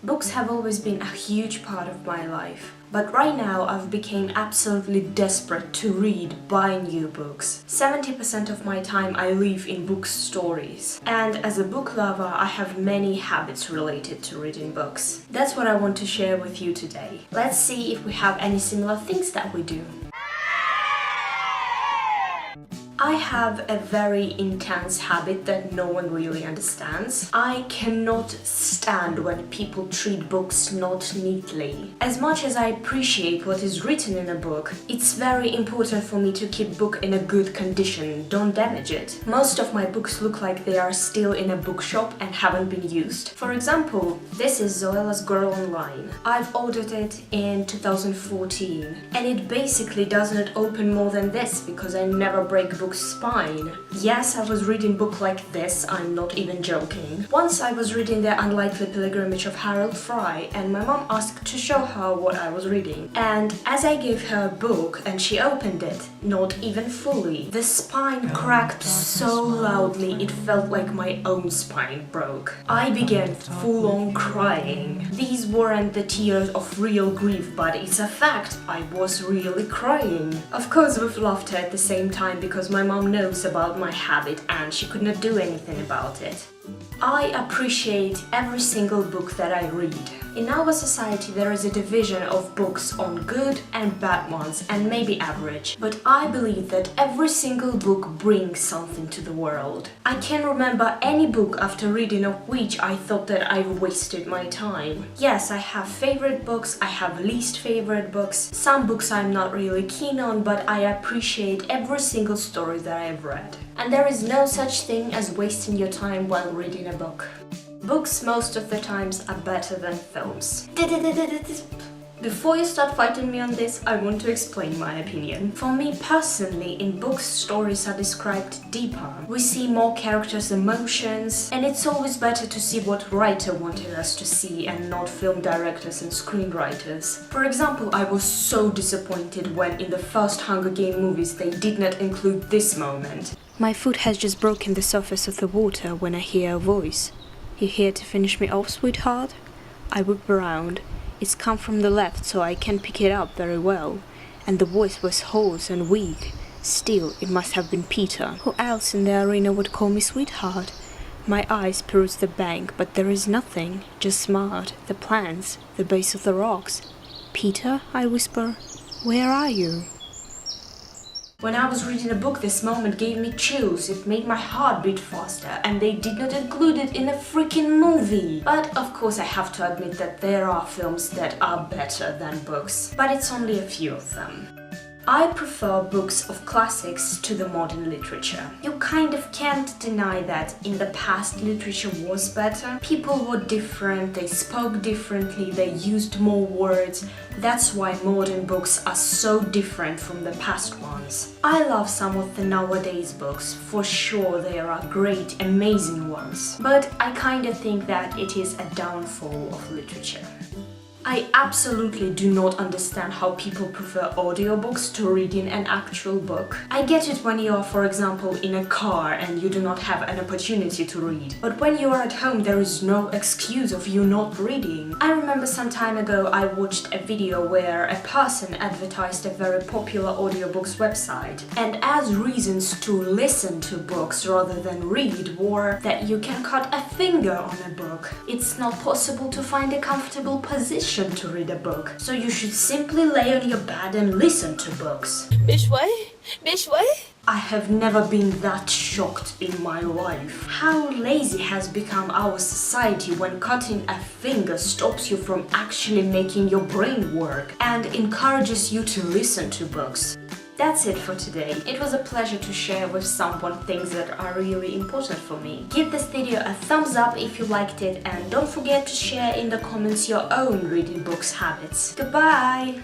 Books have always been a huge part of my life. But right now I've become absolutely desperate to read, buy new books. 70% of my time I live in book stories. And as a book lover, I have many habits related to reading books. That's what I want to share with you today. Let's see if we have any similar things that we do. I have a very intense habit that no one really understands. I cannot stand when people treat books not neatly. As much as I appreciate what is written in a book, it's very important for me to keep book in a good condition, don't damage it. Most of my books look like they are still in a bookshop and haven't been used. For example, this is Zoella's Girl Online. I've ordered it in 2014 and it basically does not open more than this because I never break books spine. Yes, I was reading book like this, I'm not even joking. Once I was reading The Unlikely Pilgrimage of Harold Fry and my mom asked to show her what I was reading. And as I gave her a book and she opened it, not even fully, the spine cracked so loudly it felt like my own spine broke. I began full-on crying. These weren't the tears of real grief, but it's a fact, I was really crying. Of course with laughter at the same time because my mom knows about my habit and she could not do anything about it. I appreciate every single book that I read. In our society there is a division of books on good and bad ones and maybe average, but I believe that every single book brings something to the world. I can't remember any book after reading of which I thought that I've wasted my time. Yes, I have favorite books, I have least favorite books. Some books I'm not really keen on, but I appreciate every single story that I've read. And there is no such thing as wasting your time while reading a book. Books most of the times are better than films. Before you start fighting me on this, I want to explain my opinion. For me personally, in books, stories are described deeper. We see more characters' emotions, and it's always better to see what writer wanted us to see and not film directors and screenwriters. For example, I was so disappointed when in the first Hunger Games movies they did not include this moment. My foot has just broken the surface of the water when I hear a voice. You here to finish me off, sweetheart? I whip around. It's come from the left, so I can't pick it up very well. And the voice was hoarse and weak. Still, it must have been Peter. Who else in the arena would call me sweetheart? My eyes peruse the bank, but there is nothing. Just mud, the plants, the base of the rocks. Peter, I whisper, where are you? When I was reading a book, this moment gave me chills, it made my heart beat faster, and they did not include it in a freaking movie. But of course I have to admit that there are films that are better than books, but it's only a few of them. I prefer books of classics to the modern literature. You kind of can't deny that in the past literature was better. People were different, they spoke differently, they used more words. That's why modern books are so different from the past ones. I love some of the nowadays books, for sure there are great, amazing ones. But I kind of think that it is a downfall of literature. I absolutely do not understand how people prefer audiobooks to reading an actual book. I get it when you are, for example, in a car and you do not have an opportunity to read. But when you are at home, there is no excuse of you not reading. I remember some time ago I watched a video where a person advertised a very popular audiobooks website. And as reasons to listen to books rather than read were that you can cut a finger on a book. It's not possible to find a comfortable position to read a book, so you should simply lay on your bed and listen to books. Bishway? I have never been that shocked in my life. How lazy has become our society when cutting a finger stops you from actually making your brain work and encourages you to listen to books. That's it for today. It was a pleasure to share with someone things that are really important for me. Give this video a thumbs up if you liked it and don't forget to share in the comments your own reading books habits. Goodbye!